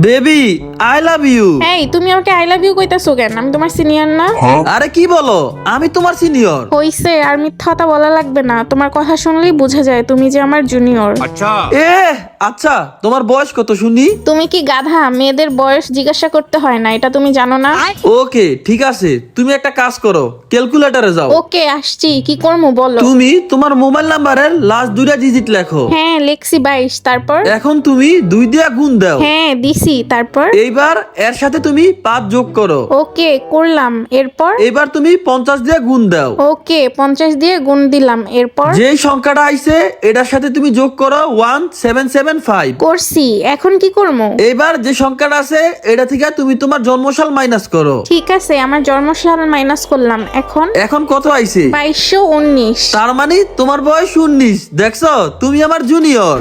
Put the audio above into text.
Baby I love you. এই তুমি আমাকে আই লাভ ইউ কইতাছো কেন? আমি তোমার সিনিয়র না? আরে কি বলো, আমি তোমার সিনিয়র। হইছে, আর মিথ্যা কথা বলা লাগবে না। তোমার কথা শুনলেই বোঝা যায় তুমি যে আমার জুনিয়র। এ আচ্ছা, তোমার বয়স কত শুনি? তুমি কি গাধা? মেয়েদের বয়স জিজ্ঞাসা করতে হয় না, এটা তুমি জানো না? ওকে ঠিক আছে, তুমি একটা কাজ করো, ক্যালকুলেটরে যাও। ওকে আসছি, কি করবো বলো? তুমি তোমার মোবাইল নাম্বারের লাস্ট দুইটা ডিজিট লেখো। হ্যাঁ লেখছি 22। তারপর? এখন তুমি 2 দিয়া গুণ দাও। হ্যাঁ দিছি। তারপর? এইবার এর সাথে তুমি 5 যোগ করো। ওকে করলাম। এরপর? এবার তুমি 50 দিয়ে গুণ দাও। ওকে 50 দিয়ে গুণ দিলাম। এরপর? যেই সংখ্যাটা আইছে এটার সাথে তুমি যোগ করো 1775। করছি। এখন কি করবো? এবার যে সংখ্যাটা আছে এটা থেকে তুমি তোমার জন্মসাল মাইনাস করো। ঠিক আছে, আমার জন্মসাল মাইনাস করলাম। এখন? এখন কত আইছে? 2219। তার মানে তোমার বয়স 19। দেখছো, তুমি আমার জুনিয়র।